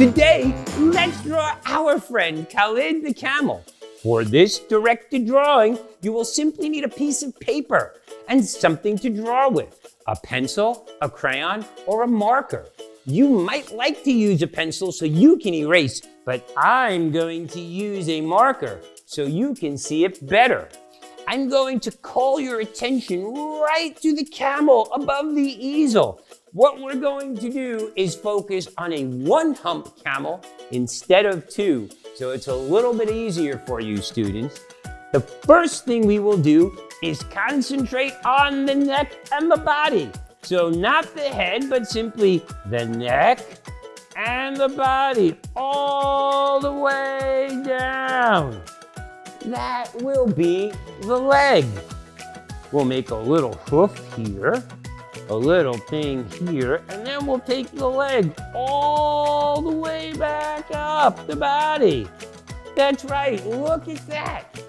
Today, let's draw our friend Khalid the camel. For this directed drawing, you will simply need a piece of paper and something to draw with. A pencil, a crayon, or a marker. You might like to use a pencil so you can erase, but I'm going to use a marker so you can see it better. I'm going to call your attention right to the camel above the easel. What we're going to do is focus on a one-hump camel instead of two, so it's a little bit easier for you students. The first thing we will do is concentrate on the neck and the body. So not the head, but simply the neck and the body all the way down. That will be the leg. We'll make a little hoof here, a little thing here, and then we'll take the leg all the way back up the body. That's right, look at that.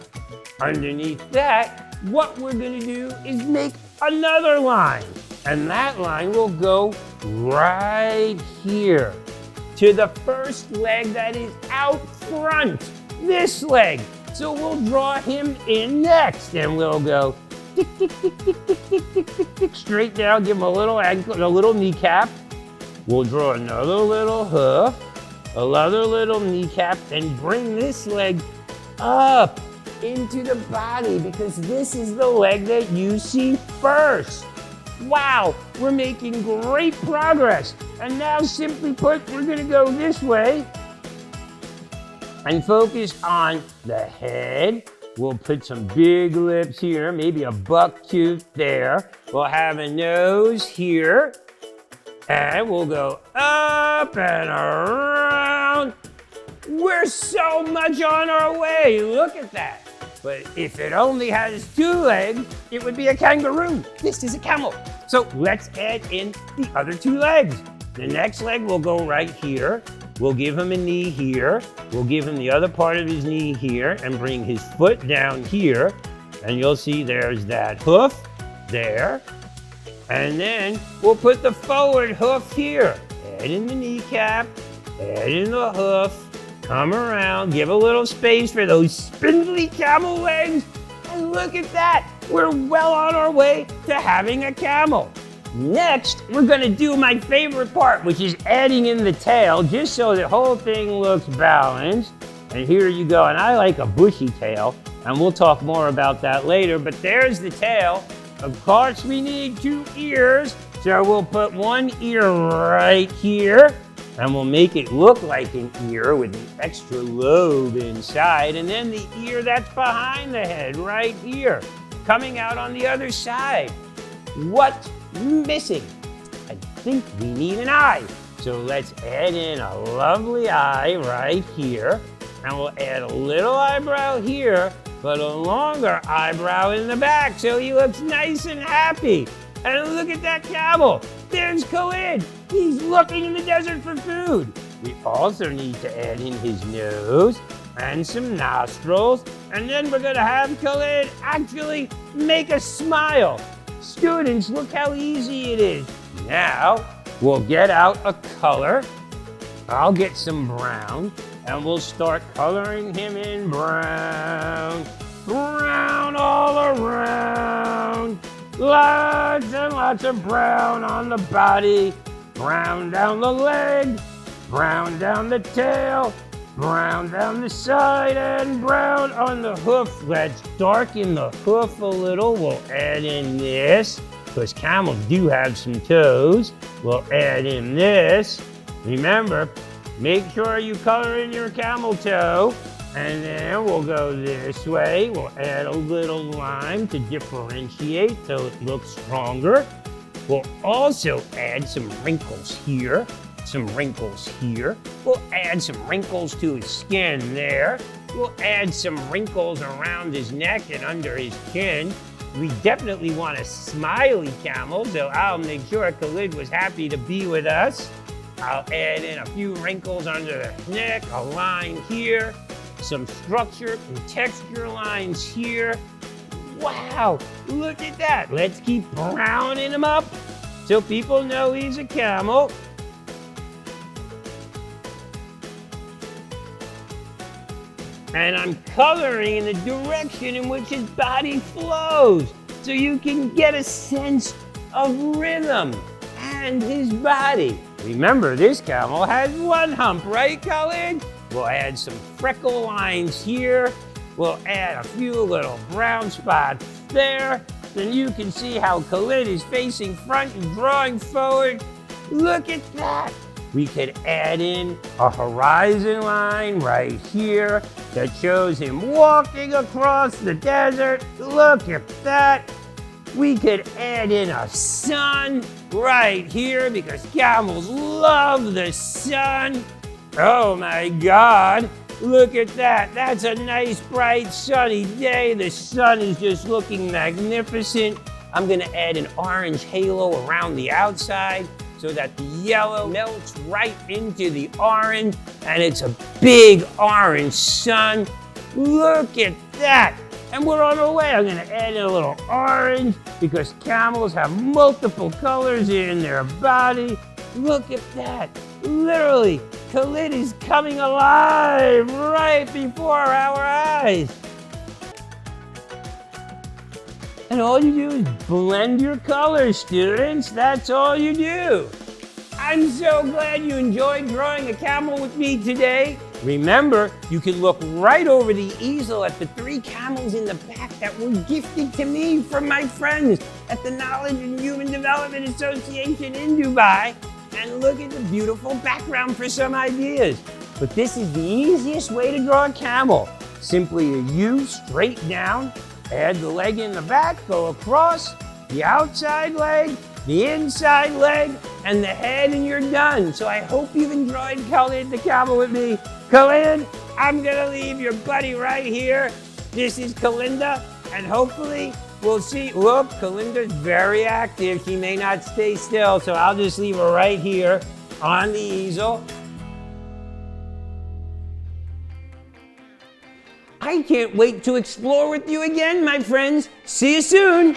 Underneath that, what we're gonna do is make another line, and that line will go right here to the first leg that is out front, this leg. So we'll draw him in next, and we'll go tick, tick, tick, tick, tick, tick, tick, tick, tick, straight down, give him a little ankle, a little kneecap. We'll draw another little hoof, another little kneecap, and bring this leg up into the body because this is the leg that you see first. Wow, we're making great progress. And now simply put, we're gonna go this way and focus on the head. We'll put some big lips here, maybe a buck tooth there. We'll have a nose here. And we'll go up and around. We're so much on our way, look at that. But if it only has two legs, it would be a kangaroo. This is a camel. So let's add in the other two legs. The next leg will go right here. We'll give him a knee here. We'll give him the other part of his knee here and bring his foot down here. And you'll see there's that hoof there. And then we'll put the forward hoof here. Add in the kneecap, add in the hoof, come around, give a little space for those spindly camel legs. And look at that, we're well on our way to having a camel. Next, we're gonna do my favorite part, which is adding in the tail, just so the whole thing looks balanced. And here you go, and I like a bushy tail, and we'll talk more about that later, but there's the tail. Of course, we need two ears, so we'll put one ear right here, and we'll make it look like an ear with an extra lobe inside, and then the ear that's behind the head right here, coming out on the other side. What's missing? I think we need an eye. So let's add in a lovely eye right here, and we'll add a little eyebrow here, but a longer eyebrow in the back so he looks nice and happy. And look at that camel. There's Khalid. He's looking in the desert for food. We also need to add in his nose and some nostrils, and then we're gonna have Khalid actually make a smile. Students, look how easy it is. Now, we'll get out a color. I'll get some brown, and we'll start coloring him in brown. Brown all around. Lots and lots of brown on the body. Brown down the leg. Brown down the tail. Brown down the side and brown on the hoof. Let's darken the hoof a little. We'll add in this, because camels do have some toes. We'll add in this. Remember, make sure you color in your camel toe. And then we'll go this way. We'll add a little lime to differentiate so it looks stronger. We'll also add some wrinkles here. Some wrinkles here. We'll add some wrinkles to his skin there. We'll add some wrinkles around his neck and under his chin. We definitely want a smiley camel, so I'll make sure Khalid was happy to be with us. I'll add in a few wrinkles under the neck, a line here, some structure and texture lines here. Wow, look at that. Let's keep browning him up so people know he's a camel. And I'm coloring in the direction in which his body flows, so you can get a sense of rhythm and his body. Remember, this camel has one hump, right, Khalid? We'll add some freckle lines here. We'll add a few little brown spots there. Then you can see how Khalid is facing front and drawing forward. Look at that. We could add in a horizon line right here that shows him walking across the desert. Look at that. We could add in a sun right here because camels love the sun. Oh my God, look at that. That's a nice bright sunny day. The sun is just looking magnificent. I'm gonna add an orange halo around the outside so that the yellow melts right into the orange and it's a big orange sun. Look at that. And we're on our way. I'm gonna add in a little orange because camels have multiple colors in their body. Look at that. Literally, Khalid is coming alive right before our eyes. And all you do is blend your colors, students. That's all you do. I'm so glad you enjoyed drawing a camel with me today. Remember, you can look right over the easel at the 3 camels in the back that were gifted to me from my friends at the Knowledge and Human Development Association in Dubai, and look at the beautiful background for some ideas. But this is the easiest way to draw a camel. Simply a U straight down, add the leg in the back, go across, the outside leg, the inside leg, and the head, and you're done. So I hope you've enjoyed Khalid the camel with me. Khalid, I'm gonna leave your buddy right here. This is Kalinda, and hopefully we'll see. Look, Kalinda's very active. She may not stay still, so I'll just leave her right here on the easel. I can't wait to explore with you again, my friends. See you soon.